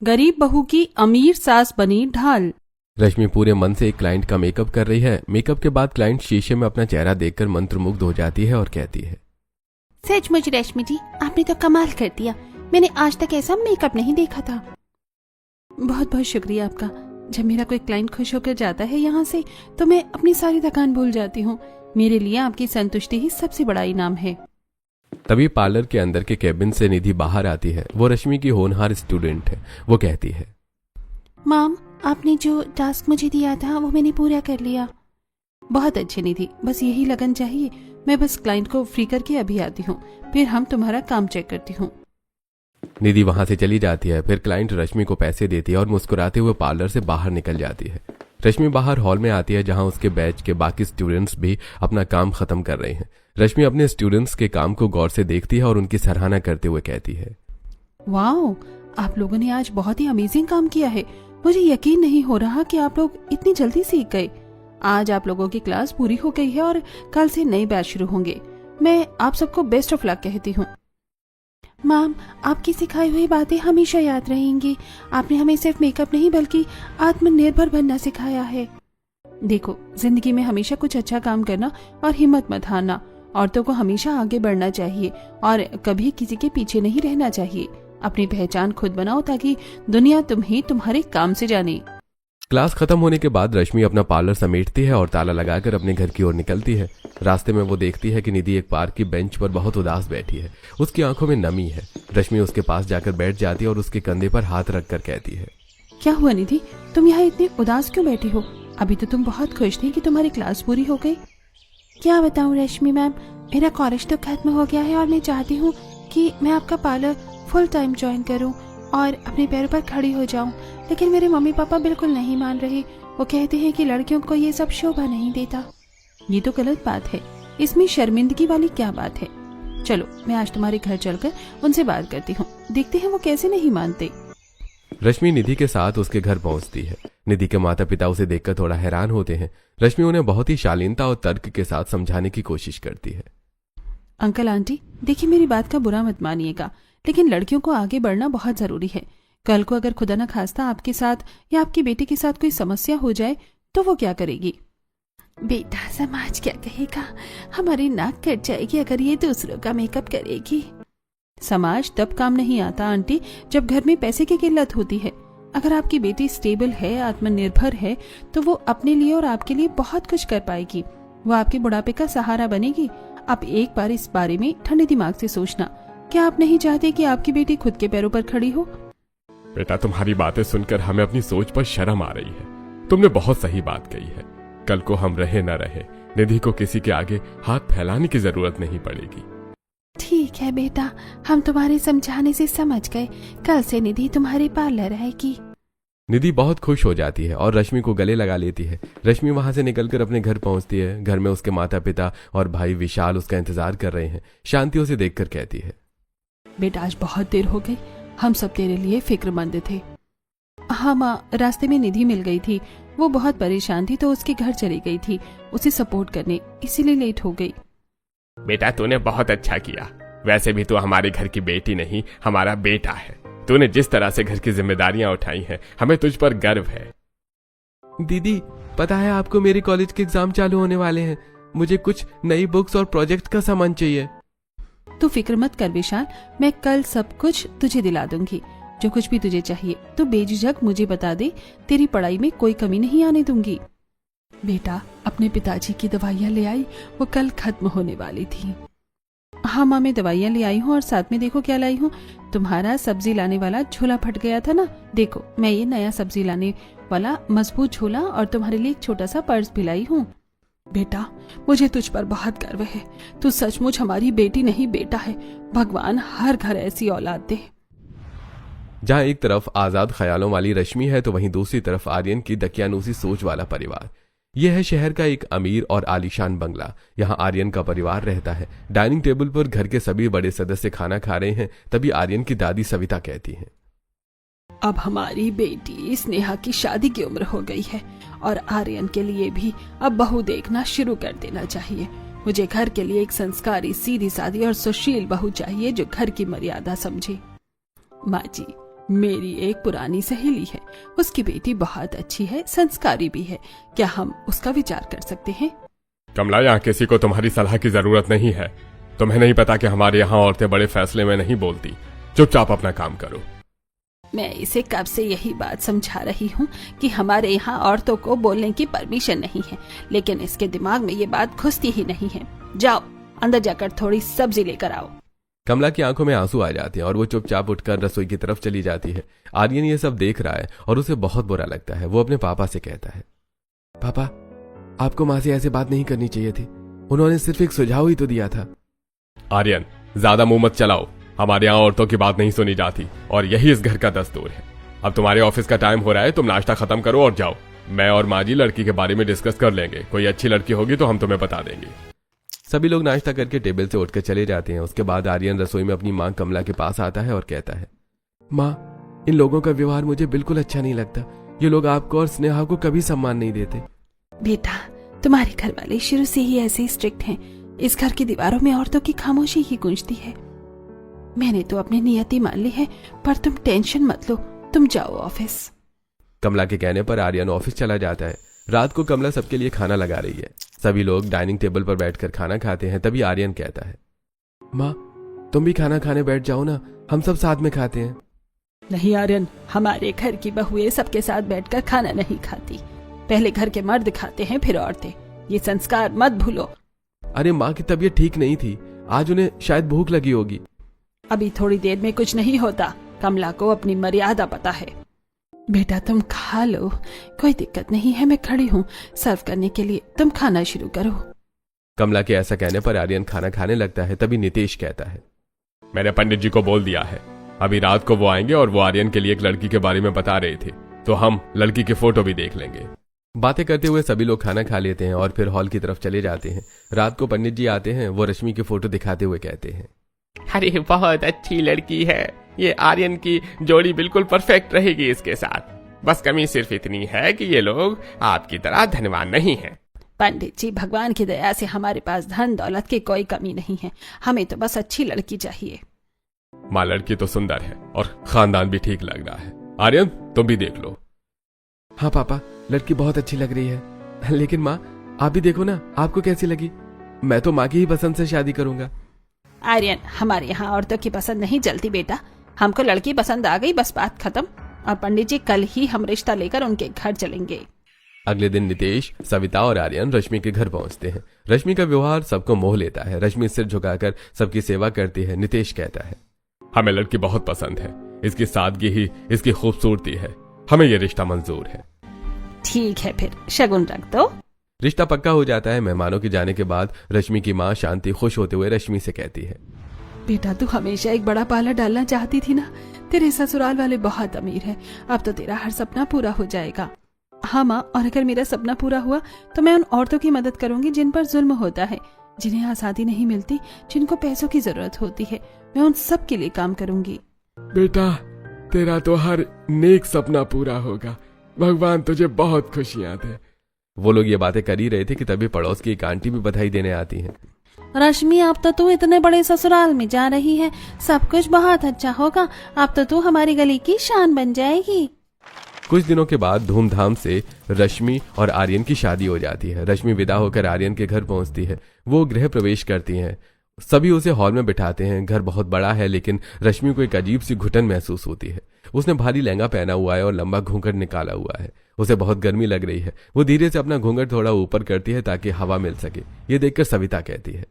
गरीब बहू की अमीर सास बनी ढाल। रश्मि पूरे मन से एक क्लाइंट का मेकअप कर रही है। मेकअप के बाद क्लाइंट शीशे में अपना चेहरा देखकर मंत्रमुग्ध हो जाती है और कहती है, सचमुच रश्मि जी, आपने तो कमाल कर दिया। मैंने आज तक ऐसा मेकअप नहीं देखा था। बहुत बहुत शुक्रिया आपका। जब मेरा कोई क्लाइंट खुश होकर जाता है यहाँ से तो मैं अपनी सारी थकान भूल जाती हूँ। मेरे लिए आपकी संतुष्टि ही सबसे बड़ा इनाम है। तभी पार्लर के अंदर के केबिन से निधि बाहर आती है। वो रश्मि की होनहार स्टूडेंट है। वो कहती है, माम, आपने जो टास्क मुझे दिया था वो मैंने पूरा कर लिया। बहुत अच्छे निधि, बस यही लगन चाहिए। मैं बस क्लाइंट को फ्री करके अभी आती हूँ, फिर हम तुम्हारा काम चेक करती हूँ। निधि वहां से चली जाती है। फिर क्लाइंट रश्मि को पैसे देती है और मुस्कुराते हुए पार्लर से बाहर निकल जाती है। रश्मि बाहर हॉल में आती है जहां उसके बैच के बाकी स्टूडेंट्स भी अपना काम खत्म कर रहे हैं। रश्मि अपने स्टूडेंट्स के काम को गौर से देखती है और उनकी सराहना करते हुए कहती है, वाओ, आप लोगों ने आज बहुत ही अमेजिंग काम किया है। मुझे यकीन नहीं हो रहा कि आप लोग इतनी जल्दी सीख गए। आज आप लोगों की क्लास पूरी हो गई है और कल से नए बैच शुरू होंगे। मैं आप सबको बेस्ट ऑफ लक कहती हूँ। माम, आपकी सिखाई हुई बातें हमेशा याद रहेंगी। आपने हमें सिर्फ मेकअप नहीं बल्कि आत्मनिर्भर बनना सिखाया है। देखो, जिंदगी में हमेशा कुछ अच्छा काम करना और हिम्मत मत हारना। औरतों को हमेशा आगे बढ़ना चाहिए और कभी किसी के पीछे नहीं रहना चाहिए। अपनी पहचान खुद बनाओ ताकि दुनिया तुम्हें तुम्हारे काम से जाने। क्लास खत्म होने के बाद रश्मि अपना पार्लर समेटती है और ताला लगाकर अपने घर की ओर निकलती है। रास्ते में वो देखती है कि निधि एक पार्क की बेंच पर बहुत उदास बैठी है। उसकी आंखों में नमी है। रश्मि उसके पास जाकर बैठ जाती है और उसके कंधे पर हाथ रखकर कहती है, क्या हुआ निधि, तुम यहाँ इतनी उदास क्यों बैठी हो? अभी तो तुम बहुत खुश थी कि तुम्हारी क्लास पूरी हो गई। क्या बताऊं रश्मि मैम, मेरा कॉलेज तो खत्म हो गया है और मैं चाहती हूँ कि मैं आपका पार्लर फुल टाइम ज्वाइन करूँ और अपने पैरों पर खड़ी हो जाऊं, लेकिन मेरे मम्मी पापा बिल्कुल नहीं मान रहे। वो कहते हैं कि लड़कियों को ये सब शोभा नहीं देता। ये तो गलत बात है, इसमें शर्मिंदगी वाली क्या बात है। चलो, मैं आज तुम्हारे घर चलकर उनसे बात करती हूँ, देखते हैं वो कैसे नहीं मानते। रश्मि निधि के साथ उसके घर पहुंचती है। निधि के माता पिता उसे देखकर थोड़ा हैरान होते हैं। रश्मि उन्हें बहुत ही शालीनता और तर्क के साथ समझाने की कोशिश करती है। अंकल आंटी, देखिए, मेरी बात का बुरा मत मानिएगा, लेकिन लड़कियों को आगे बढ़ना बहुत जरूरी है। कल को अगर खुदा न खास्ता आपके साथ या आपकी बेटी के साथ कोई समस्या हो जाए तो वो क्या करेगी? बेटा, समाज क्या कहेगा? हमारी नाक कट जाएगी अगर ये दूसरों का मेकअप करेगी। समाज तब काम नहीं आता आंटी जब घर में पैसे की किल्लत होती है। अगर आपकी बेटी स्टेबल है, आत्मनिर्भर है, तो वो अपने लिए और आपके लिए बहुत कुछ कर पाएगी। वो आपके बुढ़ापे का सहारा बनेगी। आप एक बार इस बारे में ठंडे दिमाग से सोचना। क्या आप नहीं चाहते कि आपकी बेटी खुद के पैरों पर खड़ी हो? बेटा, तुम्हारी बातें सुनकर हमें अपनी सोच पर शर्म आ रही है। तुमने बहुत सही बात कही है। कल को हम रहे न रहे, निधि को किसी के आगे हाथ फैलाने की जरूरत नहीं पड़ेगी। ठीक है बेटा, हम तुम्हारे समझाने से समझ गए। कल से निधि तुम्हारे पार्लर आएगी। निधि बहुत खुश हो जाती है और रश्मि को गले लगा लेती है। रश्मि वहां से निकलकर अपने घर पहुंचती है। घर में उसके माता पिता और भाई विशाल उसका इंतजार कर रहे हैं। शांति उसे देखकर कहती है, बेटा, आज बहुत देर हो गई। हम सब तेरे लिए फिक्रमंद थे। हाँ माँ, रास्ते में निधि मिल गई थी। वो बहुत परेशान थी तो उसके घर चली गई थी उसे सपोर्ट करने, इसीलिए लेट हो गई। बेटा, तूने बहुत अच्छा किया। वैसे भी तू हमारे घर की बेटी नहीं, हमारा बेटा है। तूने जिस तरह से घर की जिम्मेदारियां उठाई हैं, हमें तुझ पर गर्व है। दीदी, पता है आपको मेरे कॉलेज के एग्जाम चालू होने वाले हैं। मुझे कुछ नई बुक्स और प्रोजेक्ट का सामान चाहिए। तू फिक्र मत कर विशाल, मैं कल सब कुछ तुझे दिला दूंगी। जो कुछ भी तुझे चाहिए तो बेझिझक मुझे बता दे। तेरी पढ़ाई में कोई कमी नहीं आने दूंगी। बेटा, अपने पिताजी की दवाइयाँ ले आई, वो कल खत्म होने वाली थी। हाँ माँ, मैं दवाइयाँ ले आई हूँ और साथ में देखो क्या लाई हूँ। तुम्हारा सब्जी लाने वाला झोला फट गया था ना, देखो मैं ये नया सब्जी लाने वाला मजबूत झोला और तुम्हारे लिए एक छोटा सा पर्स भी लाई हूँ। बेटा, मुझे तुझ पर बहुत गर्व है। तू सचमुच हमारी बेटी नहीं, बेटा है। भगवान हर घर ऐसी औलाद दे। जहां एक तरफ आजाद ख्यालों वाली रश्मि है तो वहीं दूसरी तरफ आर्यन की दकियानूसी सोच वाला परिवार। यह है शहर का एक अमीर और आलीशान बंगला। यहाँ आर्यन का परिवार रहता है। डाइनिंग टेबल पर घर के सभी बड़े सदस्य खाना खा रहे हैं। तभी आर्यन की दादी सविता कहती हैं, अब हमारी बेटी स्नेहा की शादी की उम्र हो गई है और आर्यन के लिए भी अब बहू देखना शुरू कर देना चाहिए। मुझे घर के लिए एक संस्कारी, सीधी सादी और सुशील बहू चाहिए जो घर की मर्यादा समझे। माँ जी, मेरी एक पुरानी सहेली है, उसकी बेटी बहुत अच्छी है, संस्कारी भी है। क्या हम उसका विचार कर सकते हैं? कमला, यहाँ किसी को तुम्हारी सलाह की जरूरत नहीं है। तुम्हें नहीं पता कि हमारे यहाँ औरतें बड़े फैसले में नहीं बोलती। चुपचाप अपना काम करो। मैं इसे कब से यही बात समझा रही हूँ कि हमारे यहाँ औरतों को बोलने की परमिशन नहीं है, लेकिन इसके दिमाग में ये बात घुसती ही नहीं है। जाओ अंदर जाकर थोड़ी सब्जी लेकर आओ। कमला की आंखों में आंसू आ जाते हैं और वो चुपचाप उठकर रसोई की तरफ चली जाती है। आर्यन ये सब देख रहा है और उसे बहुत बुरा लगता है। वो अपने पापा से कहता है, पापा, आपको माँ से ऐसे बात नहीं करनी चाहिए थी। उन्होंने सिर्फ एक सुझाव ही तो दिया था। आर्यन, ज्यादा मुंह मत चलाओ। हमारे यहाँ औरतों की बात नहीं सुनी जाती और यही इस घर का दस्तूर है। अब तुम्हारे ऑफिस का टाइम हो रहा है, तुम नाश्ता खत्म करो और जाओ। मैं और माँ जी लड़की के बारे में डिस्कस कर लेंगे। कोई अच्छी लड़की होगी तो हम तुम्हें बता देंगे। सभी लोग नाश्ता करके टेबल से उठकर चले जाते हैं। उसके बाद आर्यन रसोई में अपनी माँ कमला के पास आता है और कहता है, माँ, इन लोगों का व्यवहार मुझे बिल्कुल अच्छा नहीं लगता। ये लोग आपको और स्नेहा को कभी सम्मान नहीं देते। बेटा, तुम्हारे घर वाले शुरू से ही ऐसे स्ट्रिक्ट हैं। इस घर की दीवारों में औरतों की खामोशी ही गूंजती है। मैंने तो अपनी नियति मान ली है, पर तुम टेंशन मत लो, तुम जाओ ऑफिस। कमला के कहने पर आर्यन ऑफिस चला जाता है। रात को कमला सबके लिए खाना लगा रही है। सभी लोग डाइनिंग टेबल पर बैठकर खाना खाते हैं। तभी आर्यन कहता है, माँ, तुम भी खाना खाने बैठ जाओ ना, हम सब साथ में खाते हैं। नहीं आर्यन, हमारे घर की बहुएं सबके साथ बैठकर खाना नहीं खाती। पहले घर के मर्द खाते हैं, फिर औरतें। ये संस्कार मत भूलो। अरे माँ की तबीयत ठीक नहीं थी, आज उन्हें शायद भूख लगी होगी। अभी थोड़ी देर में कुछ नहीं होता। कमला को अपनी मर्यादा पता है। बेटा, तुम खा लो, कोई दिक्कत नहीं है, मैं खड़ी हूँ सर्व करने के लिए। तुम खाना शुरू करो। कमला के ऐसा कहने पर आर्यन खाना खाने लगता है। तभी नितेश कहता है, मैंने पंडित जी को बोल दिया है, अभी रात को वो आएंगे और वो आर्यन के लिए एक लड़की के बारे में बता रहे थे, तो हम लड़की की फोटो भी देख लेंगे। बातें करते हुए सभी लोग खाना खा लेते हैं और फिर हॉल की तरफ चले जाते हैं। रात को पंडित जी आते हैं। वो रश्मि की फोटो दिखाते हुए कहते हैं, अरे बहुत अच्छी लड़की है। ये आर्यन की जोड़ी बिल्कुल परफेक्ट रहेगी इसके साथ। बस कमी सिर्फ इतनी है कि ये लोग आपकी तरह धनवान नहीं हैं। पंडित जी, भगवान की दया से हमारे पास धन दौलत की कोई कमी नहीं है। हमें तो बस अच्छी लड़की चाहिए। माँ, लड़की तो सुंदर है और खानदान भी ठीक लग रहा है। आर्यन, तुम भी देख लो। हाँ पापा, लड़की बहुत अच्छी लग रही है। लेकिन माँ, आप भी देखो ना, आपको कैसी लगी? मैं तो माँ की ही पसंद से शादी करूंगा। आर्यन, हमारे यहाँ औरतों की पसंद नहीं चलती बेटा। हमको लड़की पसंद आ गई, बस बात खत्म। और पंडित जी, कल ही हम रिश्ता लेकर उनके घर चलेंगे। अगले दिन नितेश, सविता और आर्यन रश्मि के घर पहुंचते हैं। रश्मि का व्यवहार सबको मोह लेता है। रश्मि सिर झुकाकर सबकी सेवा करती है। नितेश कहता है, हमें लड़की बहुत पसंद है। इसकी सादगी ही इसकी खूबसूरती है। हमें यह रिश्ता मंजूर है। ठीक है, फिर शगुन रख दो। रिश्ता पक्का हो जाता है। मेहमानों के जाने के बाद रश्मि की माँ शांति खुश होते हुए रश्मि से कहती है, बेटा, तू हमेशा एक बड़ा पाला डालना चाहती थी ना। तेरे ससुराल वाले बहुत अमीर हैं। अब तो तेरा हर सपना पूरा हो जाएगा। हाँ माँ, और अगर मेरा सपना पूरा हुआ तो मैं उन औरतों की मदद करूंगी जिन पर जुल्म होता है, जिन्हें आजादी नहीं मिलती, जिनको पैसों की जरूरत होती है। मैं उन सब के लिए काम करूंगी। बेटा, तेरा तो हर नेक सपना पूरा होगा। भगवान तुझे बहुत खुशियां दे। वो लोग ये बातें कर ही रहे थे कि तभी पड़ोस की एक आंटी भी बधाई देने आती हैं। रश्मि, अब तो तू इतने बड़े ससुराल में जा रही है, सब कुछ बहुत अच्छा होगा। अब तो तू हमारी गली की शान बन जाएगी। कुछ दिनों के बाद धूमधाम से रश्मि और आर्यन की शादी हो जाती है। रश्मि विदा होकर आर्यन के घर पहुंचती है। वो गृह प्रवेश करती हैं। सभी उसे हॉल में बिठाते हैं। घर बहुत बड़ा है, लेकिन रश्मि को एक अजीब सी घुटन महसूस होती है। उसने भारी लहंगा पहना हुआ है और लंबा घूंघट निकाला हुआ है। उसे बहुत गर्मी लग रही है। वो धीरे से अपना घूंघट थोड़ा ऊपर करती है ताकि हवा मिल सके। ये देखकर सविता कहती है,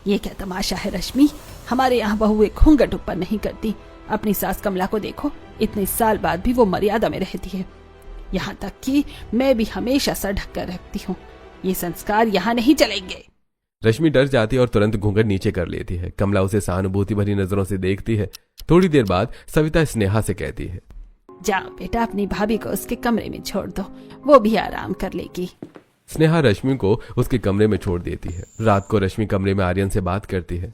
ये क्या तमाशा है रश्मि? हमारे यहाँ बहुएं घूंघट ऊपर नहीं करती। अपनी सास कमला को देखो, इतने साल बाद भी वो मर्यादा में रहती है। यहाँ तक कि मैं भी हमेशा सर ढक कर रखती हूँ। ये संस्कार यहाँ नहीं चलेंगे। रश्मि डर जाती है और तुरंत घूंघट नीचे कर लेती है। कमला उसे सहानुभूति भरी नजरों से देखती है। थोड़ी देर बाद सविता स्नेहा से कहती है, जाओ बेटा, अपनी भाभी को उसके कमरे में छोड़ दो, वो भी आराम कर लेगी। स्नेहा रश्मि को उसके कमरे में छोड़ देती है। रात को रश्मि कमरे में आर्यन से बात करती है।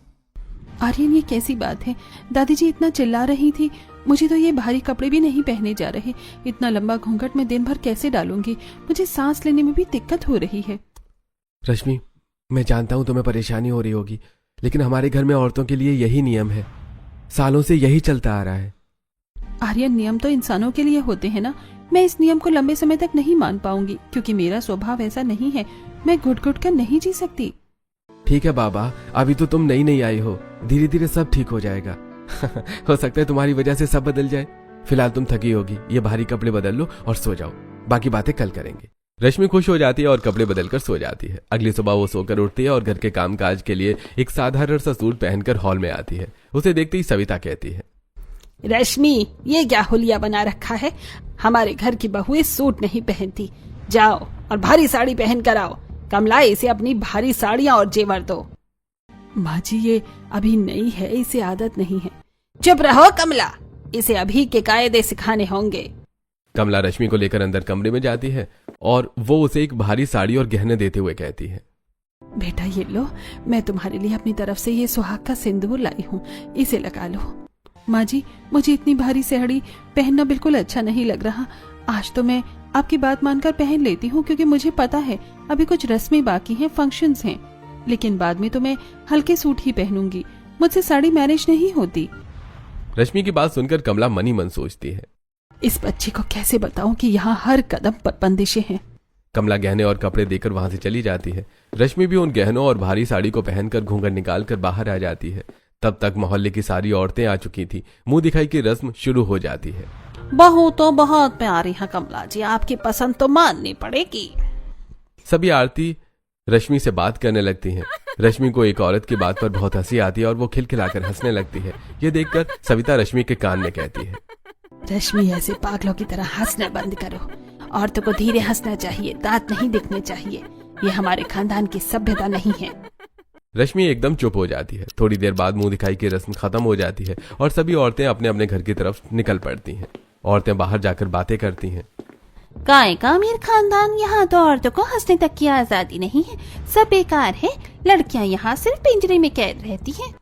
आर्यन, ये कैसी बात है? दादी जी इतना चिल्ला रही थी। मुझे तो ये भारी कपड़े भी नहीं पहने जा रहे। इतना लंबा घूंघट मैं दिन भर कैसे डालूंगी? मुझे सांस लेने में भी दिक्कत हो रही है। रश्मि, मैं जानता हूं तुम्हें परेशानी हो रही होगी, लेकिन हमारे घर में औरतों के लिए यही नियम है। सालों से यही चलता आ रहा है। आर्यन, नियम तो इंसानों के लिए होते हैं ना। मैं इस नियम को लंबे समय तक नहीं मान पाऊंगी क्योंकि मेरा स्वभाव ऐसा नहीं है। मैं घुट घुट कर नहीं जी सकती। ठीक है बाबा, अभी तो तुम नई नई आई हो, धीरे धीरे सब ठीक हो जाएगा। हो सकता है तुम्हारी वजह से सब बदल जाए। फिलहाल तुम थकी होगी, ये भारी कपड़े बदल लो और सो जाओ, बाकी बातें कल करेंगे। रश्मि खुश हो जाती है और कपड़े बदलकर सो जाती है। अगली सुबह वो सोकर उठती है और घर के कामकाज के लिए एक साधारण सा सूट पहनकर हॉल में आती है। उसे देखते ही सविता कहती है, रश्मि, ये क्या हुलिया बना रखा है? हमारे घर की बहुएं सूट नहीं पहनती। जाओ और भारी साड़ी पहन कर आओ। कमला, इसे अपनी भारी साड़ियां और जेवर दो। माँ जी, ये अभी नई है, इसे आदत नहीं है। चुप रहो कमला, इसे अभी के कायदे सिखाने होंगे। कमला रश्मि को लेकर अंदर कमरे में जाती है और वो उसे एक भारी साड़ी और गहने देते हुए कहती है, बेटा ये लो, मैं तुम्हारे लिए अपनी तरफ से ये सुहाग का सिंदूर लाई हूँ, इसे लगा लो। माँ जी, मुझे इतनी भारी साड़ी पहनना बिल्कुल अच्छा नहीं लग रहा। आज तो मैं आपकी बात मानकर पहन लेती हूँ क्योंकि मुझे पता है अभी कुछ रस्में बाकी हैं, फंक्शंस हैं, लेकिन बाद में तो मैं हल्के सूट ही पहनूंगी। मुझसे साड़ी मैनेज नहीं होती। रश्मि की बात सुनकर कमला मनी मन सोचती है, इस बच्चे को कैसे बताऊं कि यहाँ हर कदम पर बंदिशें हैं। कमला गहने और कपड़े देकर वहां से चली जाती है। रश्मि भी उन गहनों और भारी साड़ी को पहनकर घूंघट निकालकर बाहर आ जाती है। तब तक मोहल्ले की सारी औरतें आ चुकी थी। मुंह दिखाई की रस्म शुरू हो जाती है। बहू तो बहुत प्यारी है कमला जी, आपकी पसंद तो माननी पड़ेगी। सभी आरती रश्मि से बात करने लगती हैं। रश्मि को एक औरत की बात पर बहुत हंसी आती है और वो खिलखिलाकर हंसने लगती है। ये देखकर सविता रश्मि के कान में कहती है, रश्मि, ऐसे पागलों की तरह हंसना बंद करो। औरतों को धीरे हंसना चाहिए, दांत नहीं दिखने चाहिए। ये हमारे खानदान की सभ्यता नहीं है। रश्मि एकदम चुप हो जाती है। थोड़ी देर बाद मुंह दिखाई की रस्म खत्म हो जाती है और सभी औरतें अपने अपने घर की तरफ निकल पड़ती हैं। औरतें बाहर जाकर बातें करती हैं। काय का अमीर खानदान, यहाँ तो औरतों को हंसने तक की आजादी नहीं है, सब बेकार है। लड़कियाँ यहाँ सिर्फ पिंजरे में कैद रहती हैं।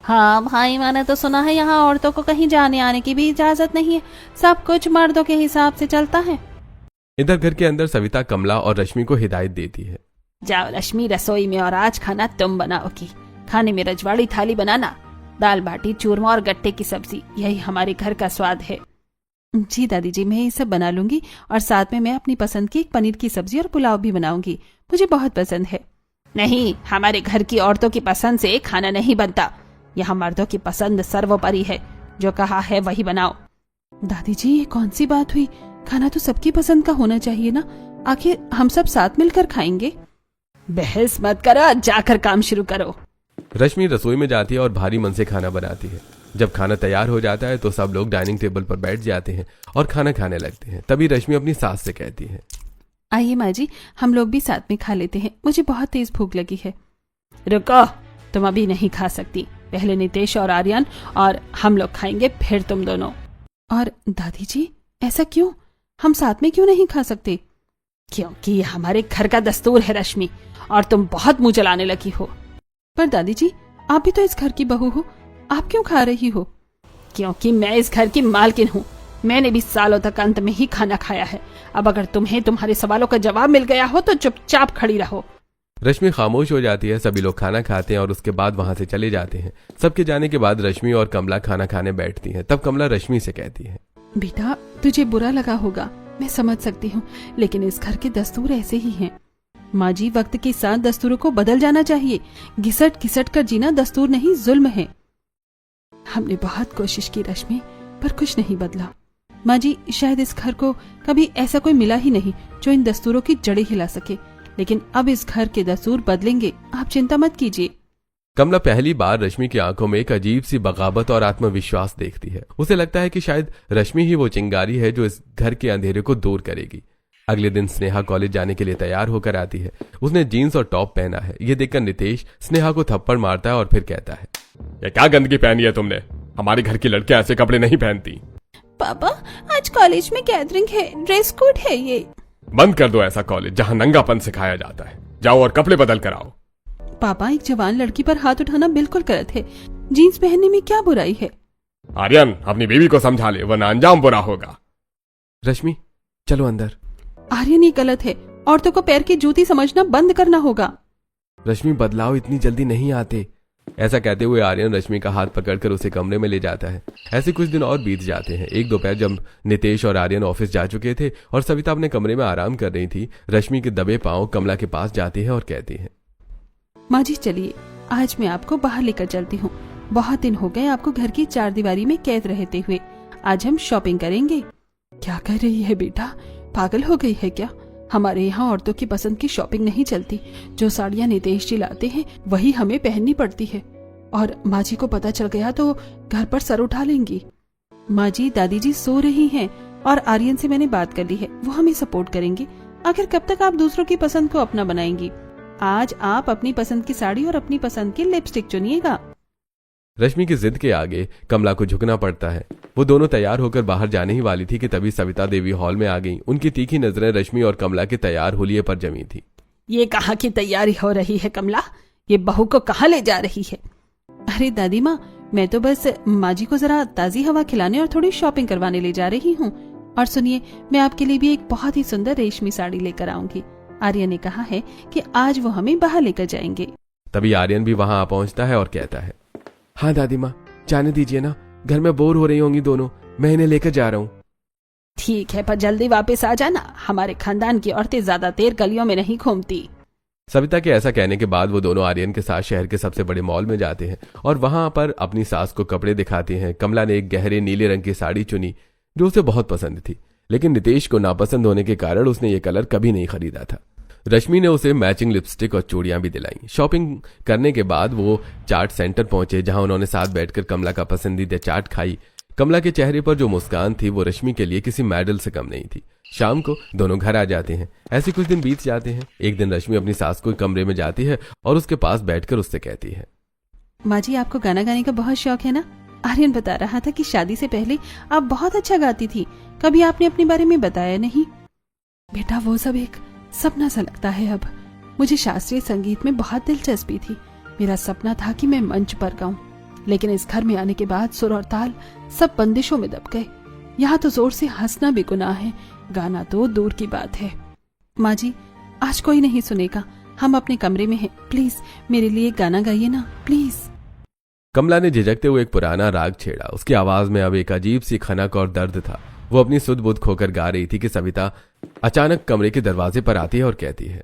हाँ भाई, मैंने तो सुना है यहाँ औरतों को कहीं जाने आने की भी इजाजत नहीं है, सब कुछ मर्दों के हिसाब से चलता है। इधर घर के अंदर सविता कमला और रश्मि को हिदायत देती है, जाओ रश्मि, रसोई में और आज खाना तुम बनाओगी। खाने में रजवाड़ी थाली बनाना, दाल बाटी, चूरमा और गट्टे की सब्जी, यही हमारे घर का स्वाद है। जी दादी जी, मैं ये सब बना लूंगी और साथ में मैं अपनी पसंद की एक पनीर की सब्जी और पुलाव भी बनाऊंगी, मुझे बहुत पसंद है। नहीं, हमारे घर की औरतों की पसंद से खाना नहीं बनता। यहाँ मर्दों की पसंद सर्वोपरि है, जो कहा है वही बनाओ। दादी जी, ये कौन सी बात हुई? खाना तो सबकी पसंद का होना चाहिए ना, आखिर हम सब साथ मिलकर खाएंगे। बहस मत करो, जाकर काम शुरू करो। रश्मि रसोई में जाती है और भारी मन से खाना बनाती है। जब खाना तैयार हो जाता है तो सब लोग डाइनिंग टेबल पर बैठ जाते हैं और खाना खाने लगते हैं। तभी रश्मि अपनी सास से कहती है, आइए माँ जी, हम लोग भी साथ में खा लेते हैं, मुझे बहुत तेज भूख लगी है। रुको, तुम अभी नहीं खा सकती, पहले नितेश और आर्यन और हम लोग खाएंगे, फिर तुम दोनों। और दादी जी, ऐसा क्यों? हम साथ में क्यों नहीं खा सकते? क्योंकि ये हमारे घर का दस्तूर है रश्मि, और तुम बहुत मुंह चलाने लगी हो। पर दादी जी, आप भी तो इस घर की बहू हो, आप क्यों खा रही हो? क्योंकि मैं इस घर की मालकिन हूँ, मैंने भी सालों तक अंत में ही खाना खाया है। अब अगर तुम्हें तुम्हारे सवालों का जवाब मिल गया हो तो चुपचाप खड़ी रहो। रश्मि खामोश हो जाती है। सभी लोग खाना खाते हैं और उसके बाद वहां से चले जाते हैं। सबके जाने के बाद रश्मि और कमला खाना खाने बैठती हैं। तब कमला रश्मि से कहती है, बेटा, तुझे बुरा लगा होगा, मैं समझ सकती हूँ, लेकिन इस घर के दस्तूर ऐसे ही हैं। माँ जी, वक्त के साथ दस्तूरों को बदल जाना चाहिए। घिसट घिसट कर जीना दस्तूर नहीं, जुल्म है। हमने बहुत कोशिश की रश्मि, पर कुछ नहीं बदला। माँ जी, शायद इस घर को कभी ऐसा कोई मिला ही नहीं जो इन दस्तूरों की जड़ें हिला सके, लेकिन अब इस घर के दस्तूर बदलेंगे, आप चिंता मत कीजिए। कमला पहली बार रश्मि की आंखों में एक अजीब सी बगावत और आत्मविश्वास देखती है। उसे लगता है कि शायद रश्मि ही वो चिंगारी है जो इस घर के अंधेरे को दूर करेगी। अगले दिन स्नेहा कॉलेज जाने के लिए तैयार होकर आती है। उसने जीन्स और टॉप पहना है। ये देखकर नितेश स्नेहा को थप्पड़ मारता है और फिर कहता है, ये क्या गंदगी पहनी है तुमने? हमारी घर की लड़कियां ऐसे कपड़े नहीं पहनती। पापा, आज कॉलेज में गैदरिंग है, ड्रेस कोड है ये। बंद कर दो ऐसा कॉलेज जहाँ नंगापन सिखाया जाता है। जाओ और कपड़े बदल कर आओ। पापा, एक जवान लड़की पर हाथ उठाना बिल्कुल गलत है। जीन्स पहनने में क्या बुराई है? आर्यन, अपनी बीवी को समझा ले, वरना अंजाम बुरा होगा। रश्मि, चलो अंदर। आर्यन, ये गलत है, औरतों को पैर की जूती समझना बंद करना होगा। रश्मि, बदलाव इतनी जल्दी नहीं आते। ऐसा कहते हुए आर्यन रश्मि का हाथ पकड़कर उसे कमरे में ले जाता है। ऐसे कुछ दिन और बीत जाते हैं। एक दोपहर जब नितेश और आर्यन ऑफिस जा चुके थे और सविता अपने कमरे में आराम कर रही थी, रश्मि के दबे पांव कमला के पास जाती है और कहती है, माँ जी चलिए, आज मैं आपको बाहर लेकर चलती हूँ। बहुत दिन हो गए आपको घर की चारदीवारी में कैद रहते हुए। आज हम शॉपिंग करेंगे। क्या कर रही है बेटा, पागल हो गई है क्या? हमारे यहाँ औरतों की पसंद की शॉपिंग नहीं चलती। जो साड़ियाँ नितेश जी लाते हैं वही हमें पहननी पड़ती है, और माँ जी को पता चल गया तो घर पर सर उठा लेंगी। माँ जी, दादी जी सो रही हैं और आर्यन से मैंने बात कर ली है, वो हमें सपोर्ट करेंगे। आखिर कब तक आप दूसरों की पसंद को अपना बनाएंगी? आज आप अपनी पसंद की साड़ी और अपनी पसंद की लिपस्टिक चुनिएगा। रश्मि की जिद के आगे कमला को झुकना पड़ता है। वो दोनों तैयार होकर बाहर जाने ही वाली थी कि तभी सविता देवी हॉल में आ गईं। उनकी तीखी नजरें रश्मि और कमला के तैयार होलिये पर जमी थी। ये कहाँ की तैयारी हो रही है कमला? ये बहू को कहाँ ले जा रही है? अरे दादी माँ, मैं तो बस माँ जी को जरा ताजी हवा खिलाने और थोड़ी शॉपिंग करवाने ले जा रही हूँ। और सुनिए, मैं आपके लिए भी एक बहुत ही सुंदर रेशमी साड़ी लेकर आऊंगी। आर्यन ने कहा है कि आज वो हमें बाहर लेकर जाएंगे। तभी आर्यन भी वहां आ पहुंचता है और कहता है, हाँ दादी माँ, जाने दीजिए ना, घर में बोर हो रही होंगी दोनों, मैं इन्हें लेकर जा रहा हूँ। ठीक है, पर जल्दी वापस आ जाना। हमारे खानदान की औरतें ज्यादा देर गलियों में नहीं घूमती। सविता के ऐसा कहने के बाद वो दोनों आर्यन के साथ शहर के सबसे बड़े मॉल में जाते हैं और वहां पर अपनी सास को कपड़े दिखाते हैं। कमला ने एक गहरे नीले रंग की साड़ी चुनी जो उसे बहुत पसंद थी, लेकिन नितेश को नापसंद होने के कारण उसने ये कलर कभी नहीं खरीदा था। रश्मि ने उसे मैचिंग लिपस्टिक और चूड़ियां भी दिलाई। शॉपिंग करने के बाद वो चाट सेंटर पहुंचे, जहां उन्होंने साथ बैठकर कमला का पसंदीदा चाट खाई। कमला के चेहरे पर जो मुस्कान थी वो रश्मि के लिए किसी मेडल से कम नहीं थी। शाम को दोनों घर आ जाते हैं। ऐसे कुछ दिन बीत जाते हैं। एक दिन रश्मि अपनी सास को कमरे में जाती है और उसके पास बैठकर उससे कहती है, माँ जी, आपको गाना गाने का बहुत शौक है ना? आर्यन बता रहा था कि शादी से पहले आप बहुत अच्छा गाती थी, कभी आपने अपने बारे में बताया नहीं। बेटा, वो सब एक सपना सा लगता है अब। मुझे शास्त्रीय संगीत में बहुत दिलचस्पी थी। मेरा सपना था कि मैं मंच पर गाऊं, लेकिन इस घर में आने के बाद सुर और ताल सब बंदिशों में दब गए। यहाँ तो जोर से हंसना भी गुनाह है, गाना तो दूर की बात है। माँ जी, आज कोई नहीं सुनेगा, हम अपने कमरे में हैं। प्लीज मेरे लिए गाना गाइए ना, प्लीज। कमला ने झिझकते हुए एक पुराना राग छेड़ा। उसकी आवाज में अब एक अजीब सी खनक और दर्द था। वो अपनी सुध बुध खोकर गा रही थी कि सविता अचानक कमरे के दरवाजे पर आती है और कहती है,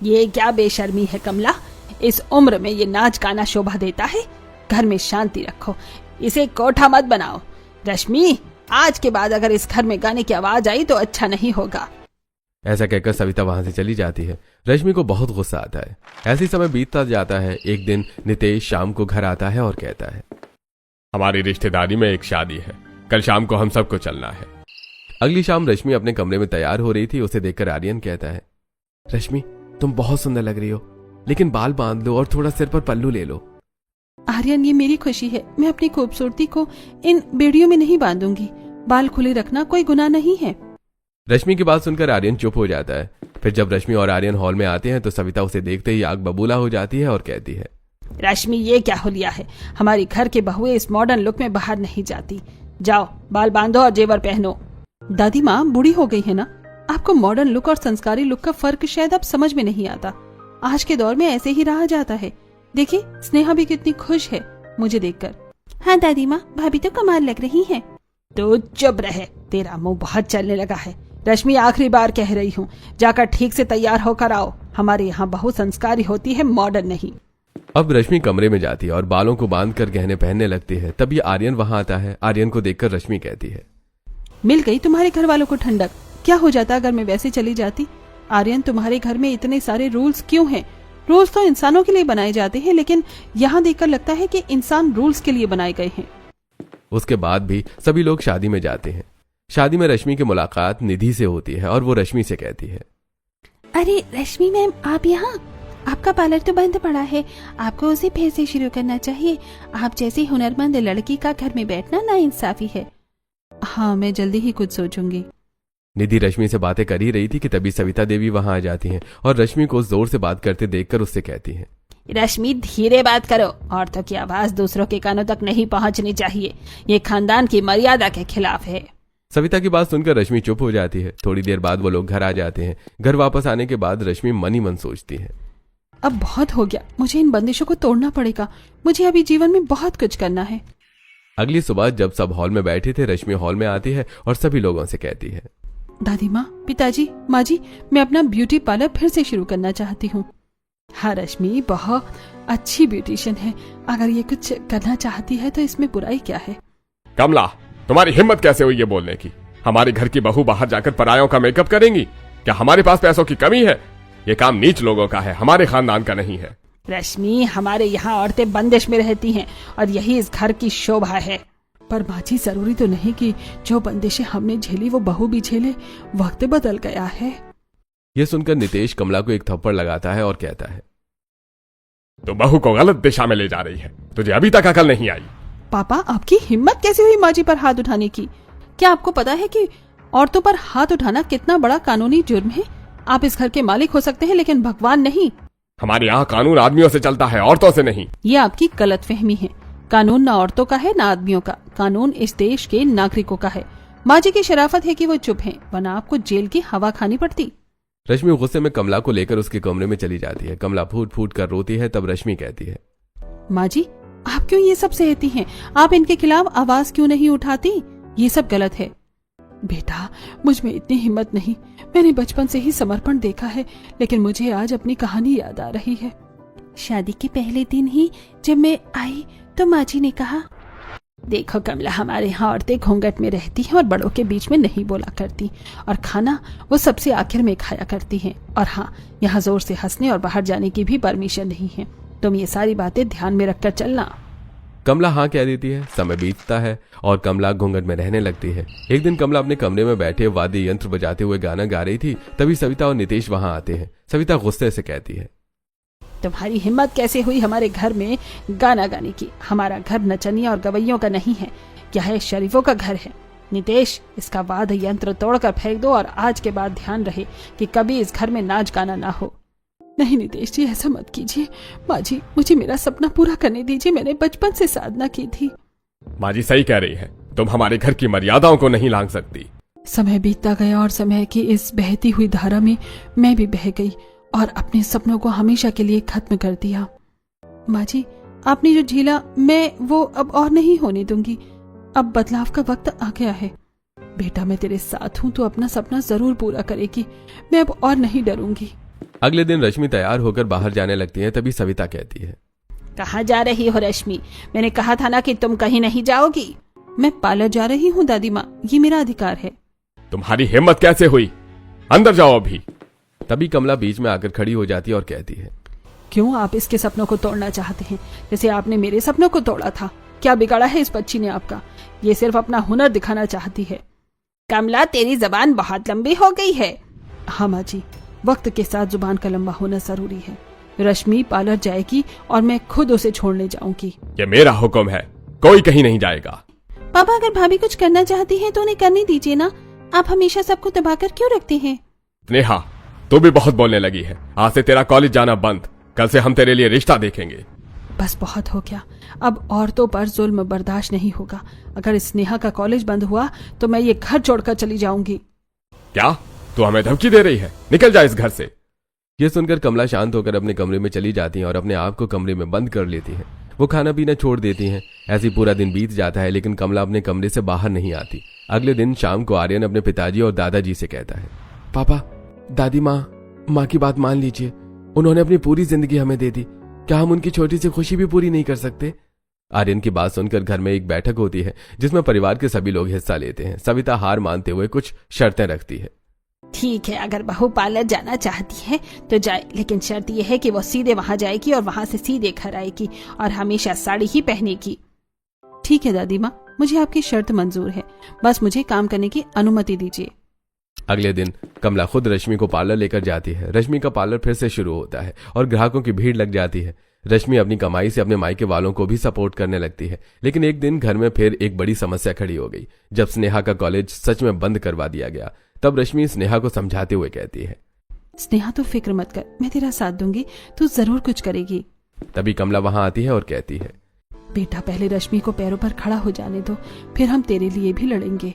ये क्या बेशर्मी है कमला? इस उम्र में ये नाच गाना शोभा देता है? घर में शांति रखो, इसे कोठा मत बनाओ। रश्मि, आज के बाद अगर इस घर में गाने की आवाज आई तो अच्छा नहीं होगा। ऐसा कहकर सविता वहां से चली जाती है। रश्मि को बहुत गुस्सा आता है। ऐसे समय बीतता जाता है। एक दिन नितेश शाम को घर आता है और कहता है, हमारी रिश्तेदारी में एक शादी है, कल शाम को हम सबको चलना है। अगली शाम रश्मि अपने कमरे में तैयार हो रही थी। उसे देखकर आर्यन कहता है, रश्मि, तुम बहुत सुंदर लग रही हो, लेकिन बाल बांध लो और थोड़ा सिर पर पल्लू ले लो। आर्यन, ये मेरी खुशी है। मैं अपनी खूबसूरती को इन बेड़ियों में नहीं बांधूंगी। बाल खुले रखना कोई गुनाह नहीं है। रश्मि की बात सुनकर आर्यन चुप हो जाता है। फिर जब रश्मि और आर्यन हॉल में आते हैं तो सविता उसे देखते ही आग बबूला हो जाती है और कहती है, रश्मि, ये क्या हो लिया है? हमारी घर के बहुएं इस मॉडर्न लुक में बाहर नहीं जाती। जाओ, बाल बांधो और जेवर पहनो। दादी माँ बूढ़ी हो गई है ना, आपको मॉडर्न लुक और संस्कारी लुक का फर्क शायद अब समझ में नहीं आता। आज के दौर में ऐसे ही रहा जाता है। देखिए, स्नेहा भी कितनी खुश है मुझे देखकर। हाँ दादी माँ, भाभी तो कमाल लग रही है। तो चुप रहे, तेरा मुंह बहुत चलने लगा है। रश्मि, आखिरी बार कह रही हूँ, जाकर ठीक से तैयार होकर आओ। हमारे यहाँ बहु संस्कारी होती है, मॉडर्न नहीं। अब रश्मि कमरे में जाती है और बालों को बांधकर गहने पहनने लगती है। तभी आर्यन वहां आता है। आर्यन को देखकर रश्मि कहती है, मिल गई तुम्हारे घर वालों को ठंडक। क्या हो जाता अगर मैं वैसे चली जाती? आर्यन, तुम्हारे घर में इतने सारे रूल्स क्यों हैं? रूल्स तो इंसानों के लिए बनाए जाते हैं, लेकिन यहाँ देखकर लगता है कि इंसान रूल्स के लिए बनाए गए हैं। उसके बाद भी सभी लोग शादी में जाते हैं। शादी में रश्मि की मुलाकात निधि से होती है और वो रश्मि से कहती है, अरे रश्मि मैम, आप यहाँ? आपका पार्लर तो बंद पड़ा है, आपको उसे फिर से शुरू करना चाहिए। आप जैसी हुनरमंद लड़की का घर में बैठना नाइंसाफी है। हाँ, मैं जल्दी ही कुछ सोचूंगी। निधि रश्मि से बातें कर ही रही थी कि तभी सविता देवी वहां आ जाती हैं और रश्मि को जोर से बात करते देखकर उससे कहती हैं, रश्मि, धीरे बात करो। औरतों की आवाज दूसरों के कानों तक नहीं पहुंचनी चाहिए। ये खानदान की मर्यादा के खिलाफ है। सविता की बात सुनकर रश्मि चुप हो जाती है। थोड़ी देर बाद वो लोग घर आ जाते हैं। घर वापस आने के बाद रश्मि मन ही मन सोचती है, अब बहुत हो गया, मुझे इन बंदिशों को तोड़ना पड़ेगा। मुझे अभी जीवन में बहुत कुछ करना है। अगली सुबह जब सब हॉल में बैठे थे, रश्मि हॉल में आती है और सभी लोगों से कहती है, दादी माँ, पिताजी, माँ जी, मैं अपना ब्यूटी पार्लर फिर से शुरू करना चाहती हूँ। हाँ रश्मि बहुत अच्छी ब्यूटिशियन है, अगर ये कुछ करना चाहती है तो इसमें बुराई क्या है। कमला, तुम्हारी हिम्मत कैसे हुई ये बोलने की? हमारे घर की बहू बाहर जाकर परायों का मेकअप करेंगी? क्या हमारे पास पैसों की कमी है? ये काम नीच लोगों का है, हमारे खानदान का नहीं है। रश्मि, हमारे यहाँ औरतें बंदिश में रहती हैं और यही इस घर की शोभा है। पर माँ जी, जरूरी तो नहीं कि जो बंदिशें हमने झेली वो बहू भी झेले। वक्त बदल गया है। यह सुनकर नितेश कमला को एक थप्पड़ लगाता है और कहता है, तो बहू को गलत दिशा में ले जा रही है, तुझे अभी तक अकल नहीं आई। पापा, आपकी हिम्मत कैसे हुई माँ जी पर हाथ उठाने की? क्या आपको पता है कि औरतों पर हाथ उठाना कितना बड़ा कानूनी जुर्म है? आप इस घर के मालिक हो सकते हैं लेकिन भगवान नहीं। हमारे यहाँ कानून आदमियों से चलता है, औरतों से नहीं। ये आपकी गलतफहमी है। कानून ना औरतों का है ना आदमियों का, कानून इस देश के नागरिकों का है। माँ जी की शराफत है कि वो चुप हैं, वरना आपको जेल की हवा खानी पड़ती। रश्मि गुस्से में कमला को लेकर उसके कमरे में चली जाती है। कमला फूट फूट कर रोती है। तब रश्मि कहती है, माँ जी, आप क्यों ये सब सहती हैं? आप इनके खिलाफ आवाज क्यों नहीं उठाती? ये सब गलत है। बेटा, मुझ में इतनी हिम्मत नहीं। मैंने बचपन से ही समर्पण देखा है, लेकिन मुझे आज अपनी कहानी याद आ रही है। शादी के पहले दिन ही जब मैं आई तो माँ जी ने कहा, देखो कमला, हमारे यहाँ औरतें घूंघट में रहती हैं और बड़ों के बीच में नहीं बोला करती, और खाना वो सबसे आखिर में खाया करती हैं। और हाँ, यहाँ जोर से हंसने और बाहर जाने की भी परमिशन नहीं है। तुम ये सारी बातें ध्यान में रखकर चलना। कमला हाँ कह देती है। समय बीतता है और कमला घूंघट में रहने लगती है। एक दिन कमला अपने कमरे में बैठे वाद्य यंत्र बजाते हुए गाना गा रही थी। तभी सविता और नितेश वहां आते हैं। सविता गुस्से से कहती है, तुम्हारी हिम्मत कैसे हुई हमारे घर में गाना गाने की? हमारा घर नचनिया और गवैयों का नहीं है, यह है शरीफों का घर है। नितेश, इसका वाद्य यंत्र तोड़कर फेंक दो और आज के बाद ध्यान रहे कि कभी इस घर में नाच गाना ना हो। नहीं नितेश जी, ऐसा मत कीजिए। माँ जी, मुझे मेरा सपना पूरा करने दीजिए। मैंने बचपन से साधना की थी। माँ जी सही कह रही है, तुम हमारे घर की मर्यादाओं को नहीं लांघ सकती। समय बीतता गया और समय की इस बहती हुई धारा में मैं भी बह गई और अपने सपनों को हमेशा के लिए खत्म कर दिया। माँ जी, आपने जो झेला मैं वो अब और नहीं होने दूंगी। अब बदलाव का वक्त आ गया है। बेटा, मैं तेरे साथ हूँ, तो अपना सपना जरूर पूरा करेगी। मैं अब और नहीं डरूंगी। अगले दिन रश्मि तैयार होकर बाहर जाने लगती है। तभी सविता कहती है, कहाँ जा रही हो रश्मि? मैंने कहा था ना कि तुम कहीं नहीं जाओगी। मैं पार्लर जा रही हूँ दादी माँ, ये मेरा अधिकार है। तुम्हारी हिम्मत कैसे हुई? अंदर जाओ अभी। तभी कमला बीच में आकर खड़ी हो जाती है और कहती है, क्यों आप इसके सपनों को तोड़ना चाहते हैं, जैसे आपने मेरे सपनों को तोड़ा था? क्या बिगाड़ा है इस बच्ची ने आपका? ये सिर्फ अपना हुनर दिखाना चाहती है। कमला, तेरी जबान बहुत लंबी हो गई है। हाँ माँ जी, वक्त के साथ जुबान का लंबा होना जरूरी है। रश्मि पार्लर जाएगी और मैं खुद उसे छोड़ने जाऊंगी। ये मेरा हुक्म है, कोई कहीं नहीं जाएगा। पापा, अगर भाभी कुछ करना चाहती है तो उन्हें करने दीजिए ना। आप हमेशा सबको दबाकर क्यों रखते हैं? स्नेहा, तू भी बहुत बोलने लगी है। आज से तेरा कॉलेज जाना बंद। कल से हम तेरे लिए रिश्ता देखेंगे। बस बहुत हो गया। अब औरतों पर जुल्म बर्दाश्त नहीं होगा। अगर स्नेहा का कॉलेज बंद हुआ तो मैं ये घर छोड़कर चली जाऊंगी। क्या तू हमें धमकी दे रही है? निकल जा इस घर से। ये सुनकर कमला शांत होकर अपने कमरे में चली जाती है और अपने आप को कमरे में बंद कर लेती है। वो खाना पीना छोड़ देती हैं। ऐसे पूरा दिन बीत जाता है, लेकिन कमला अपने कमरे से बाहर नहीं आती। अगले दिन शाम को आर्यन अपने पिताजी और दादाजी से कहता है, पापा, दादी माँ की बात मान लीजिए। उन्होंने अपनी पूरी जिंदगी हमें दे दी। क्या हम उनकी छोटी सी खुशी भी पूरी नहीं कर सकते? आर्यन की बात सुनकर घर में एक बैठक होती है जिसमें परिवार के सभी लोग हिस्सा लेते हैं। सविता हार मानते हुए कुछ शर्तें रखती है। ठीक है, अगर बहू पार्लर जाना चाहती है तो जाए, लेकिन शर्त यह है कि वो सीधे वहां जाएगी और वहां से सीधे घर आएगी और हमेशा साड़ी ही पहनेगी। ठीक है दादी माँ, मुझे आपकी शर्त मंजूर है। बस मुझे काम करने की अनुमति दीजिए। अगले दिन कमला खुद रश्मि को पार्लर लेकर जाती है। रश्मि का पार्लर फिर से शुरू होता है और ग्राहकों की भीड़ लग जाती है। रश्मि अपनी कमाई से अपने मायके वालों को भी सपोर्ट करने लगती है। लेकिन एक दिन घर में फिर एक बड़ी समस्या खड़ी हो गई। जब स्नेहा का कॉलेज सच में बंद करवा दिया गया, तब रश्मि स्नेहा को समझाते हुए कहती है, स्नेहा तो फिक्र मत कर, मैं तेरा साथ दूंगी, तू जरूर कुछ करेगी। तभी कमला वहां आती है और कहती है, बेटा, पहले रश्मि को पैरों पर खड़ा हो जाने दो, फिर हम तेरे लिए भी लड़ेंगे।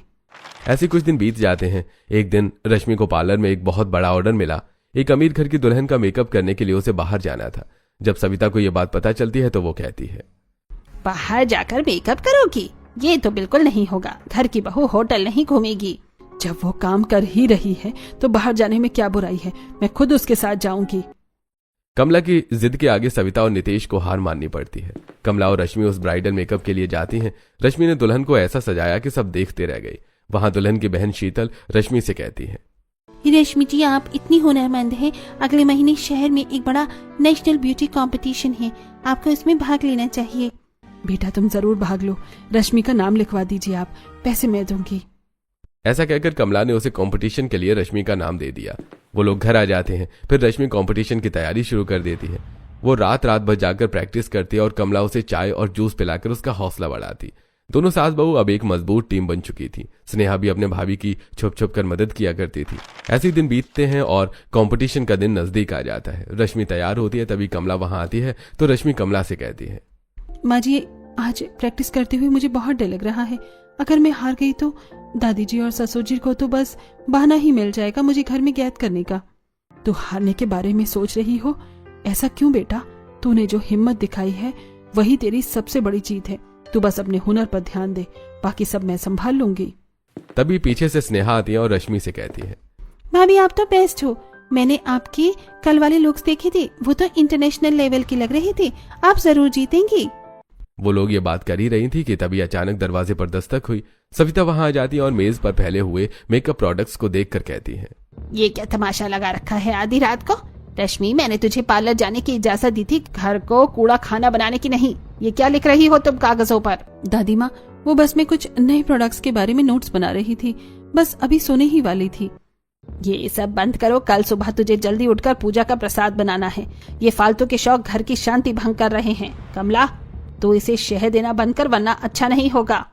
ऐसे कुछ दिन बीत जाते हैं। एक दिन रश्मि को पार्लर में एक बहुत बड़ा ऑर्डर मिला। एक अमीर घर की दुल्हन का मेकअप करने के लिए उसे बाहर जाना था। जब सविता को यह बात पता चलती है तो वो कहती है, बाहर जाकर मेकअप करोगी? ये तो बिल्कुल नहीं होगा। घर की बहू होटल नहीं घूमेगी। जब वो काम कर ही रही है तो बाहर जाने में क्या बुराई है? मैं खुद उसके साथ जाऊंगी। कमला की जिद के आगे सविता और नितेश को हार माननी पड़ती है। कमला और रश्मि उस ब्राइडल मेकअप के लिए जाती हैं। रश्मि ने दुल्हन को ऐसा सजाया कि सब देखते रह गए। वहां दुल्हन की बहन शीतल रश्मि से कहती है, रश्मि जी, आप इतनी हुनरमंद हैं। अगले महीने शहर में एक बड़ा नेशनल ब्यूटी कंपटीशन है, आपको इसमें भाग लेना चाहिए। बेटा तुम जरूर भाग लो। रश्मि का नाम लिखवा दीजिए आप, पैसे मैं दूंगी। ऐसा कहकर कमला ने उसे कंपटीशन के लिए रश्मि का नाम दे दिया। वो लोग घर आ जाते हैं। फिर रश्मि कंपटीशन की तैयारी शुरू कर देती है। वो रात भर जाकर प्रैक्टिस करती है और कमला उसे चाय और जूस पिलाकर उसका हौसला बढ़ाती। दोनों सास बहू अब एक मजबूत टीम बन चुकी थी। स्नेहा भी अपने भाभी की छुप छुप कर मदद किया करती थी। ऐसे दिन बीतते हैं और कंपटीशन का दिन नजदीक आ जाता है। रश्मि तैयार होती है, तभी कमला वहां आती है तो रश्मि कमला से कहती है, माँ जी, आज प्रैक्टिस करते हुए मुझे बहुत डर लग रहा है। अगर मैं हार गई तो दादी जी और ससुर जी को तो बस बहाना ही मिल जाएगा मुझे घर में कैद करने का। तू हारने के बारे में सोच रही हो? ऐसा क्यों बेटा? तूने जो हिम्मत दिखाई है वही तेरी सबसे बड़ी जीत है। तू बस अपने हुनर पर ध्यान दे, बाकी सब मैं संभाल लूंगी। तभी पीछे से स्नेहा आती है और रश्मि से कहती है, भाभी आप तो बेस्ट हो। मैंने आपकी कल वाले लुक्स देखे थे, वो तो इंटरनेशनल लेवल की लग रही थी। आप जरूर जीतेंगी। वो लोग ये बात कर ही रही थी कि तभी अचानक दरवाजे पर दस्तक हुई। सविता वहां आ जाती है और मेज पर फैले हुए मेकअप प्रोडक्ट्स को देखकर कहती है, ये क्या तमाशा लगा रखा है आधी रात को? रश्मि, मैंने तुझे पार्लर जाने की इजाजत दी थी, घर को कूड़ा खाना बनाने की नहीं। ये क्या लिख रही हो तुम कागजों पर? दादी माँ, वो बस मैं कुछ नए प्रोडक्ट्स के बारे में नोट्स बना रही थी। बस अभी सोने ही वाली थी। ये सब बंद करो। कल सुबह तुझे जल्दी उठकर पूजा का प्रसाद बनाना है। ये फालतू के शौक घर की शांति भंग कर रहे हैं। कमला, तो इसे शह देना बंद कर, वरना अच्छा नहीं होगा।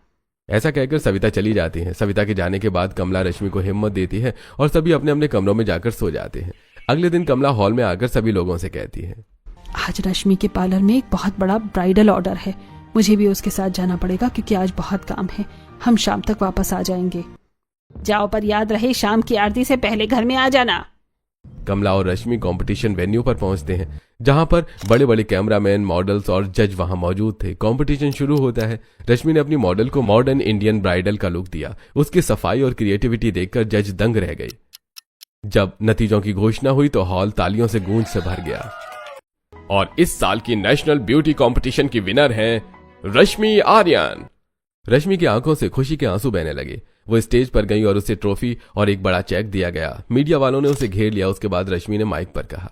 ऐसा कहकर सविता चली जाती है। सविता के जाने के बाद कमला रश्मि को हिम्मत देती है और सभी अपने अपने कमरों में जाकर सो जाते हैं। अगले दिन कमला हॉल में आकर सभी लोगों से कहती है, आज रश्मि के पार्लर में एक बहुत बड़ा ब्राइडल ऑर्डर है। मुझे भी उसके साथ जाना पड़ेगा क्योंकि आज बहुत काम है। हम शाम तक वापस आ जाएंगे। जाओ, पर याद रहे शाम की आरती से पहले घर में आ जाना। कमला और रश्मि कंपटीशन वेन्यू पर पहुंचते हैं, जहां पर बड़े बड़े कैमरामैन, मॉडल्स और जज वहां मौजूद थे। कंपटीशन शुरू होता है। रश्मि ने अपनी मॉडल को मॉडर्न इंडियन ब्राइडल का लुक दिया। उसकी सफाई और क्रिएटिविटी देखकर जज दंग रह गए। जब नतीजों की घोषणा हुई तो हॉल तालियों से गूंज से भर गया। और इस साल की नेशनल ब्यूटी कंपटीशन की विनर हैं रश्मि आर्यन। रश्मि की आंखों से खुशी के आंसू बहने लगे। वो स्टेज पर गई और उसे ट्रॉफी और एक बड़ा चेक दिया गया। मीडिया वालों ने उसे घेर लिया। उसके बाद रश्मि ने माइक पर कहा,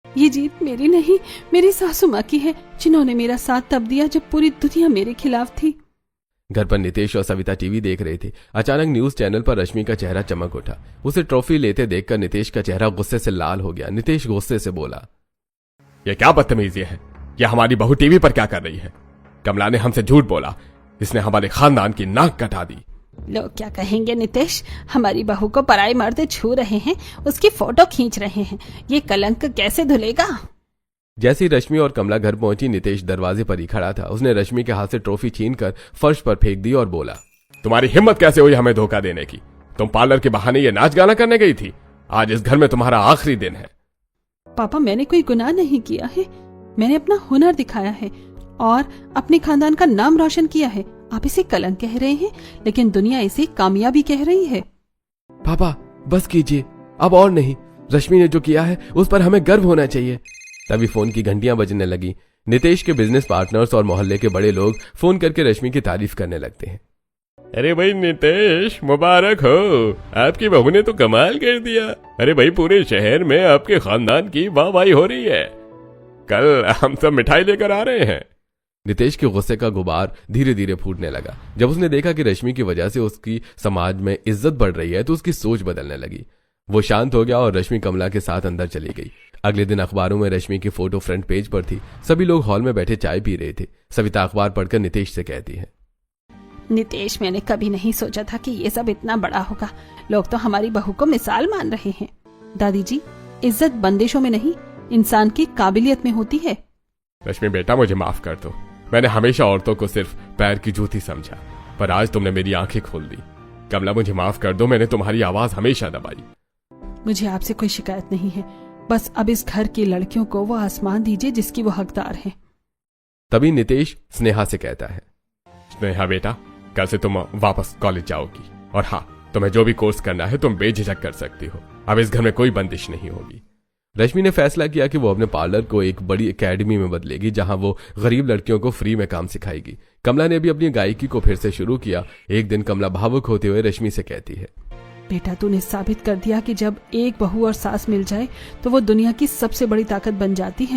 ये जीत मेरी नहीं, मेरी सासू माँ की है, जिन्होंने मेरा साथ तब दिया जब पूरी दुनिया मेरे खिलाफ थी। घर पर नितेश और सविता टीवी देख रहे थे। अचानक न्यूज चैनल पर रश्मि का चेहरा चमक उठा। उसे ट्रॉफी लेते देखकर नितेश का चेहरा गुस्से से लाल हो गया। नितेश गुस्से से बोला, ये क्या बदतमीजी है? ये हमारी बहू टीवी पर क्या कर रही है? कमला ने हमसे झूठ बोला। इसने हमारे खानदान की नाक कटा दी। लोग क्या कहेंगे नितेश? हमारी बहू को पराई मर्द छू रहे हैं, उसकी फोटो खींच रहे हैं। ये कलंक कैसे धुलेगा? जैसे ही रश्मि और कमला घर पहुंची, नितेश दरवाजे पर ही खड़ा था। उसने रश्मि के हाथ से ट्रॉफी छीनकर फर्श पर फेंक दी और बोला, तुम्हारी हिम्मत कैसे हुई हमें धोखा देने की? तुम पार्लर के बहाने ये नाच गाना करने गई थी। आज इस घर में तुम्हारा आखिरी दिन है। पापा, मैंने कोई गुनाह नहीं किया है। मैंने अपना हुनर दिखाया है और अपने खानदान का नाम रोशन किया है। आप इसे कलंक कह रहे हैं, लेकिन दुनिया इसे कामयाबी कह रही है। पापा बस कीजिए, अब और नहीं। रश्मि ने जो किया है उस पर हमें गर्व होना चाहिए। तभी फोन की घंटियां बजने लगी। नितेश के बिजनेस पार्टनर्स और मोहल्ले के बड़े लोग फोन करके रश्मि की तारीफ करने लगते हैं। अरे भाई नितेश, मुबारक हो, आपकी बहू ने तो कमाल कर दिया। अरे भाई, पूरे शहर में आपके खानदान की वाहवाही हो रही है। कल हम सब मिठाई लेकर आ रहे हैं। नितेश के गुस्से का गुबार धीरे धीरे फूटने लगा। जब उसने देखा कि रश्मि की वजह से उसकी समाज में इज्जत बढ़ रही है तो उसकी सोच बदलने लगी। वो शांत हो गया और रश्मि कमला के साथ अंदर चली गई। अगले दिन अखबारों में रश्मि की फोटो फ्रंट पेज पर थी। सभी लोग हॉल में बैठे चाय पी रहे थे। सविता अखबार पढ़कर नितेश से कहती है, नितेश, मैंने कभी नहीं सोचा था कि ये सब इतना बड़ा होगा। लोग तो हमारी बहू को मिसाल मान रहे हैं। दादी जी, इज्जत बंदिशों में नहीं, इंसान की काबिलियत में होती है। रश्मि बेटा, मुझे माफ कर दो। मैंने हमेशा औरतों को सिर्फ पैर की जूती समझा, पर आज तुमने मेरी आंखें खोल दी। कमला, मुझे माफ कर दो। मैंने तुम्हारी आवाज हमेशा दबाई। मुझे आपसे कोई शिकायत नहीं है। बस अब इस घर की लड़कियों को वो आसमान दीजिए जिसकी वो हकदार हैं। तभी नितेश स्नेहा से कहता है, स्नेहा बेटा, कल से तुम वापस कॉलेज जाओगी, और हाँ, तुम्हें जो भी कोर्स करना है तुम बेझिझक कर सकती हो। अब इस घर में कोई बंदिश नहीं होगी। रश्मि ने फैसला किया कि वो अपने पार्लर को एक बड़ी एकेडमी में बदलेगी जहां वो गरीब लड़कियों को फ्री में काम सिखाएगी। कमला ने भी अपनी गायकी को फिर से शुरू किया। एक दिन कमला भावुक होते हुए रश्मि से कहती है, बेटा, तूने साबित कर दिया कि जब एक बहू और सास मिल जाए तो वो दुनिया की सबसे बड़ी ताकत बन जाती है।